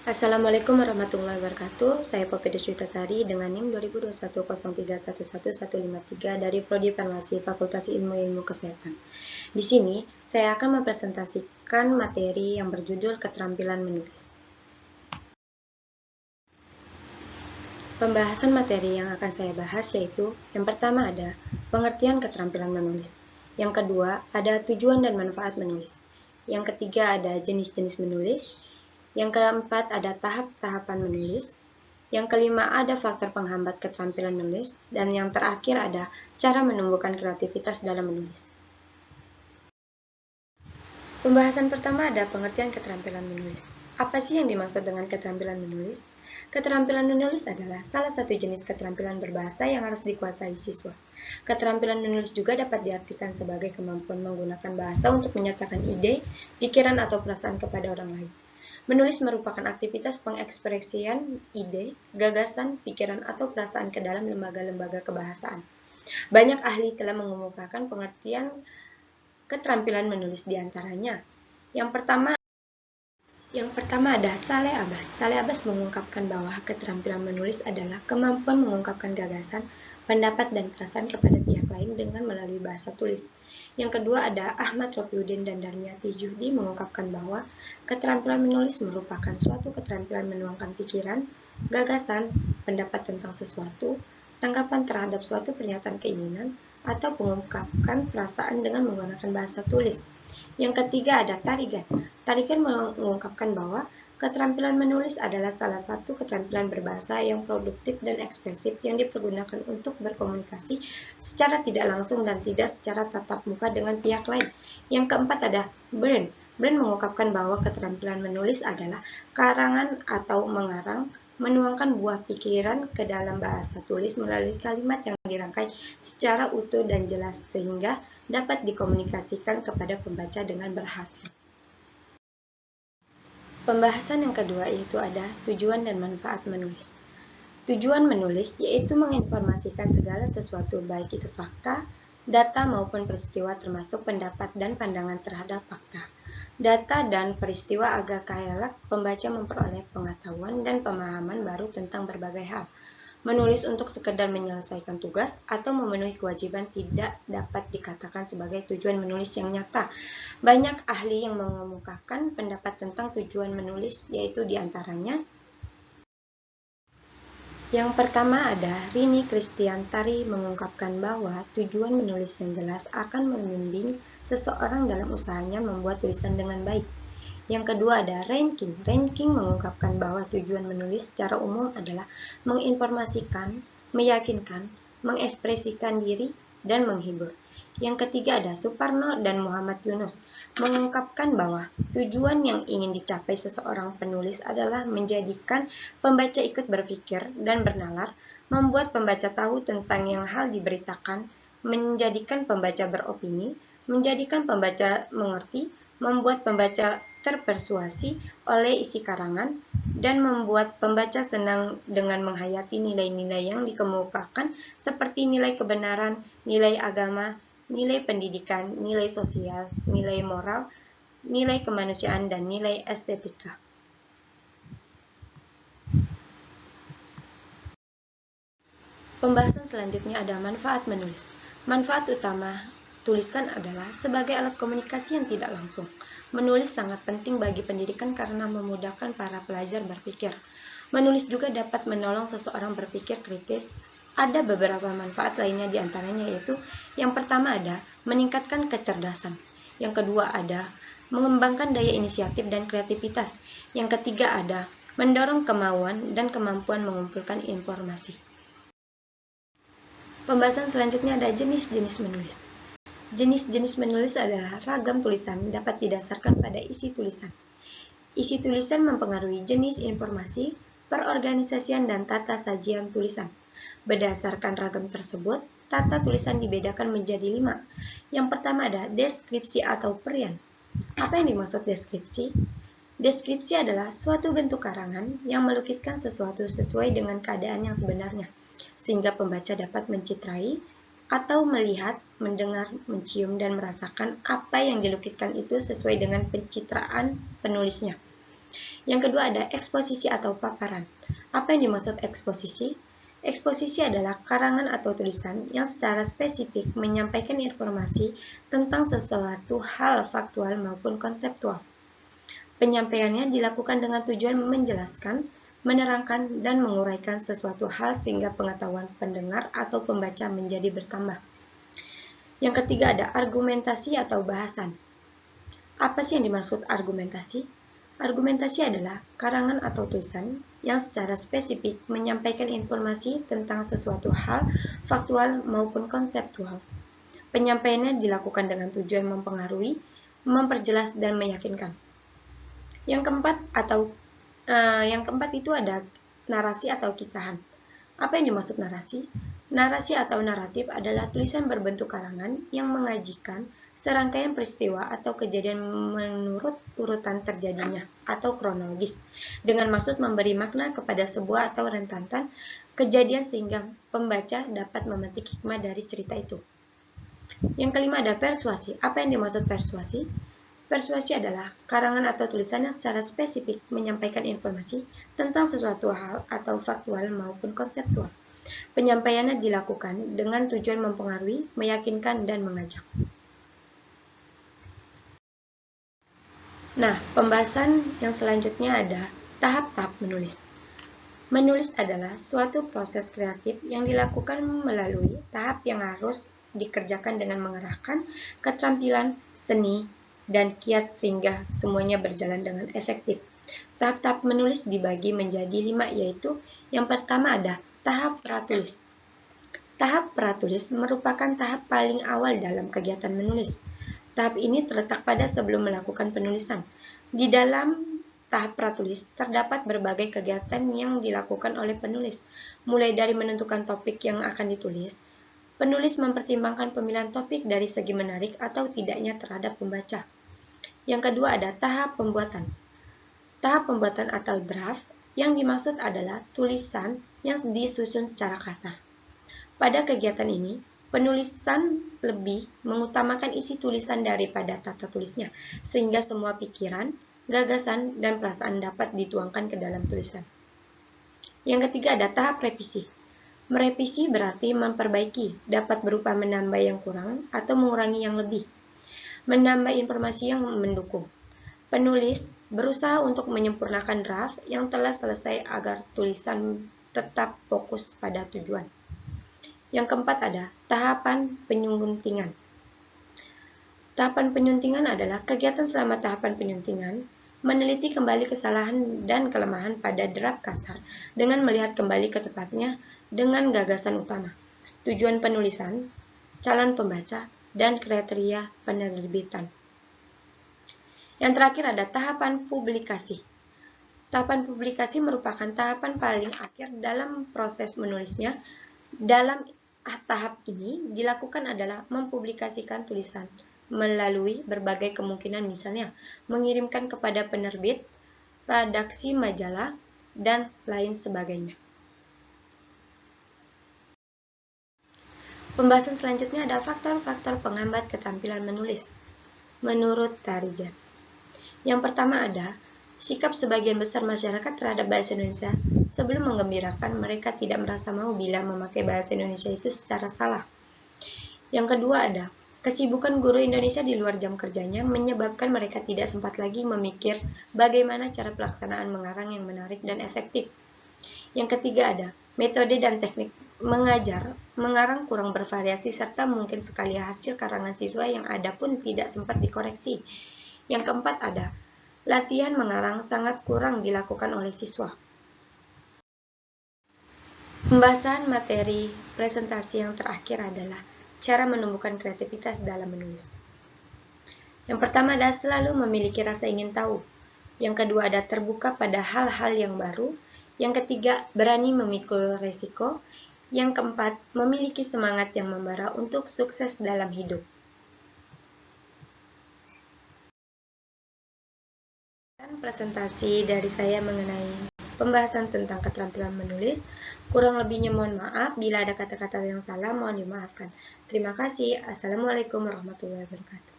Assalamualaikum warahmatullahi wabarakatuh. Saya Poppy Deswitasari dengan NIM 202103013153 dari Prodi Farmasi Fakultas Ilmu Kesehatan. Di sini, saya akan mempresentasikan materi yang berjudul keterampilan menulis. Pembahasan materi yang akan saya bahas yaitu yang pertama ada pengertian keterampilan menulis. Yang kedua ada tujuan dan manfaat menulis. Yang ketiga ada jenis-jenis menulis. Yang keempat ada tahap-tahapan menulis. Yang kelima ada faktor penghambat keterampilan menulis. Dan yang terakhir ada cara menumbuhkan kreativitas dalam menulis. Pembahasan pertama ada pengertian keterampilan menulis. Apa sih yang dimaksud dengan keterampilan menulis? Keterampilan menulis adalah salah satu jenis keterampilan berbahasa yang harus dikuasai siswa. Keterampilan menulis juga dapat diartikan sebagai kemampuan menggunakan bahasa untuk menyatakan ide, pikiran, atau perasaan kepada orang lain. Menulis merupakan aktivitas pengekspresian ide, gagasan, pikiran, atau perasaan ke dalam lembaga-lembaga kebahasaan. Banyak ahli telah mengemukakan pengertian keterampilan menulis diantaranya. Yang pertama ada Saleh Abbas. Saleh Abbas mengungkapkan bahwa keterampilan menulis adalah kemampuan mengungkapkan gagasan, pendapat, dan perasaan kepada pihak lain dengan melalui bahasa tulis. Yang kedua ada Ahmad Rofiuddin dan Darmiati Juhdi mengungkapkan bahwa keterampilan menulis merupakan suatu keterampilan menuangkan pikiran, gagasan, pendapat tentang sesuatu, tanggapan terhadap suatu pernyataan keinginan, atau mengungkapkan perasaan dengan menggunakan bahasa tulis. Yang ketiga ada Tarigan. Tarigan mengungkapkan bahwa keterampilan menulis adalah salah satu keterampilan berbahasa yang produktif dan ekspresif yang dipergunakan untuk berkomunikasi secara tidak langsung dan tidak secara tatap muka dengan pihak lain. Yang keempat ada Byrne. Byrne mengungkapkan bahwa keterampilan menulis adalah karangan atau mengarang, menuangkan buah pikiran ke dalam bahasa tulis melalui kalimat yang dirangkai secara utuh dan jelas sehingga dapat dikomunikasikan kepada pembaca dengan berhasil. Pembahasan yang kedua yaitu ada tujuan dan manfaat menulis. Tujuan menulis yaitu menginformasikan segala sesuatu baik itu fakta, data maupun peristiwa termasuk pendapat dan pandangan terhadap fakta. Data dan peristiwa agar khayalak pembaca memperoleh pengetahuan dan pemahaman baru tentang berbagai hal. Menulis untuk sekedar menyelesaikan tugas atau memenuhi kewajiban tidak dapat dikatakan sebagai tujuan menulis yang nyata. Banyak ahli yang mengemukakan pendapat tentang tujuan menulis, yaitu diantaranya yang pertama ada Rini Kristiantari mengungkapkan bahwa tujuan menulis yang jelas akan membimbing seseorang dalam usahanya membuat tulisan dengan baik. Yang kedua ada Ranking. Ranking mengungkapkan bahwa tujuan menulis secara umum adalah menginformasikan, meyakinkan, mengekspresikan diri, dan menghibur. Yang ketiga ada Suparno dan Muhammad Yunus mengungkapkan bahwa tujuan yang ingin dicapai seseorang penulis adalah menjadikan pembaca ikut berpikir dan bernalar, membuat pembaca tahu tentang yang hal diberitakan, menjadikan pembaca beropini, menjadikan pembaca mengerti, membuat pembaca terpersuasi oleh isi karangan, dan membuat pembaca senang dengan menghayati nilai-nilai yang dikemukakan seperti nilai kebenaran, nilai agama, nilai pendidikan, nilai sosial, nilai moral, nilai kemanusiaan, dan nilai estetika. Pembahasan selanjutnya ada manfaat menulis. Manfaat utama tulisan adalah sebagai alat komunikasi yang tidak langsung. Menulis sangat penting bagi pendidikan karena memudahkan para pelajar berpikir. Menulis juga dapat menolong seseorang berpikir kritis. Ada beberapa manfaat lainnya diantaranya yaitu yang pertama ada meningkatkan kecerdasan. Yang kedua ada mengembangkan daya inisiatif dan kreativitas. Yang ketiga ada mendorong kemauan dan kemampuan mengumpulkan informasi. Pembahasan selanjutnya ada jenis-jenis menulis. Jenis-jenis menulis adalah ragam tulisan dapat didasarkan pada isi tulisan. Isi tulisan mempengaruhi jenis informasi, perorganisasian, dan tata sajian tulisan. Berdasarkan ragam tersebut, tata tulisan dibedakan menjadi 5. Yang pertama ada deskripsi atau perian. Apa yang dimaksud deskripsi? Deskripsi adalah suatu bentuk karangan yang melukiskan sesuatu sesuai dengan keadaan yang sebenarnya, sehingga pembaca dapat mencitrai atau melihat, mendengar, mencium, dan merasakan apa yang dilukiskan itu sesuai dengan pencitraan penulisnya. Yang kedua ada eksposisi atau paparan. Apa yang dimaksud eksposisi? Eksposisi adalah karangan atau tulisan yang secara spesifik menyampaikan informasi tentang sesuatu hal faktual maupun konseptual. Penyampaiannya dilakukan dengan tujuan menjelaskan, menerangkan, dan menguraikan sesuatu hal sehingga pengetahuan pendengar atau pembaca menjadi bertambah. Yang ketiga ada argumentasi atau bahasan. Apa sih yang dimaksud argumentasi? Argumentasi adalah karangan atau tulisan yang secara spesifik menyampaikan informasi tentang sesuatu hal faktual maupun konseptual. Penyampaiannya dilakukan dengan tujuan mempengaruhi, memperjelas, dan meyakinkan. Yang keempat itu ada narasi atau kisahan. Apa yang dimaksud narasi? Narasi atau naratif adalah tulisan berbentuk karangan yang mengajikan serangkaian peristiwa atau kejadian menurut urutan terjadinya atau kronologis, dengan maksud memberi makna kepada sebuah atau rentetan kejadian sehingga pembaca dapat memetik hikmah dari cerita itu. Yang kelima ada persuasi. Apa yang dimaksud persuasi? Persuasi adalah karangan atau tulisan yang secara spesifik menyampaikan informasi tentang sesuatu hal atau faktual maupun konseptual. Penyampaiannya dilakukan dengan tujuan mempengaruhi, meyakinkan, dan mengajak. Nah, pembahasan yang selanjutnya ada tahap-tahap menulis. Menulis adalah suatu proses kreatif yang dilakukan melalui tahap yang harus dikerjakan dengan mengerahkan keterampilan, seni, dan kiat sehingga semuanya berjalan dengan efektif. Tahap-tahap menulis dibagi menjadi 5, yaitu yang pertama ada tahap pratulis. Tahap pratulis merupakan tahap paling awal dalam kegiatan menulis. Tahap ini terletak pada sebelum melakukan penulisan. Di dalam tahap pratulis terdapat berbagai kegiatan yang dilakukan oleh penulis, mulai dari menentukan topik yang akan ditulis. Penulis mempertimbangkan pemilihan topik dari segi menarik atau tidaknya terhadap pembaca. Yang kedua ada tahap pembuatan. Tahap pembuatan atau draft yang dimaksud adalah tulisan yang disusun secara kasar. Pada kegiatan ini, penulisan lebih mengutamakan isi tulisan daripada tata tulisnya, sehingga semua pikiran, gagasan, dan perasaan dapat dituangkan ke dalam tulisan. Yang ketiga ada tahap revisi. Merevisi berarti memperbaiki, dapat berupa menambah yang kurang atau mengurangi yang lebih. Menambah informasi yang mendukung. Penulis berusaha untuk menyempurnakan draft yang telah selesai agar tulisan tetap fokus pada tujuan. Yang keempat ada tahapan penyuntingan. Tahapan penyuntingan adalah kegiatan selama tahapan penyuntingan, meneliti kembali kesalahan dan kelemahan pada draft kasar dengan melihat kembali ke tempatnya dengan gagasan utama, tujuan penulisan, calon pembaca, dan kriteria penerbitan. Yang terakhir ada tahapan publikasi. Tahapan publikasi merupakan tahapan paling akhir dalam proses menulisnya. Dalam tahap ini dilakukan adalah mempublikasikan tulisan melalui berbagai kemungkinan, misalnya mengirimkan kepada penerbit, redaksi majalah, dan lain sebagainya. Pembahasan selanjutnya ada faktor-faktor penghambat keterampilan menulis menurut Tarigan. Yang pertama ada sikap sebagian besar masyarakat terhadap bahasa Indonesia. Sebelum menggembirakan, mereka tidak merasa mau bila memakai bahasa Indonesia itu secara salah. Yang kedua ada kesibukan guru Indonesia di luar jam kerjanya menyebabkan mereka tidak sempat lagi memikir bagaimana cara pelaksanaan mengarang yang menarik dan efektif. Yang ketiga ada metode dan teknik mengajar, mengarang kurang bervariasi serta mungkin sekali hasil karangan siswa yang ada pun tidak sempat dikoreksi. Yang keempat ada latihan mengarang sangat kurang dilakukan oleh siswa. Pembahasan materi presentasi yang terakhir adalah cara menumbuhkan kreativitas dalam menulis. Yang pertama adalah selalu memiliki rasa ingin tahu. Yang kedua ada terbuka pada hal-hal yang baru. Yang ketiga berani memikul resiko. Yang keempat memiliki semangat yang membara untuk sukses dalam hidup. Dan presentasi dari saya mengenai pembahasan tentang keterampilan menulis. Kurang lebihnya mohon maaf, bila ada kata-kata yang salah mohon dimaafkan. Terima kasih. Assalamualaikum warahmatullahi wabarakatuh.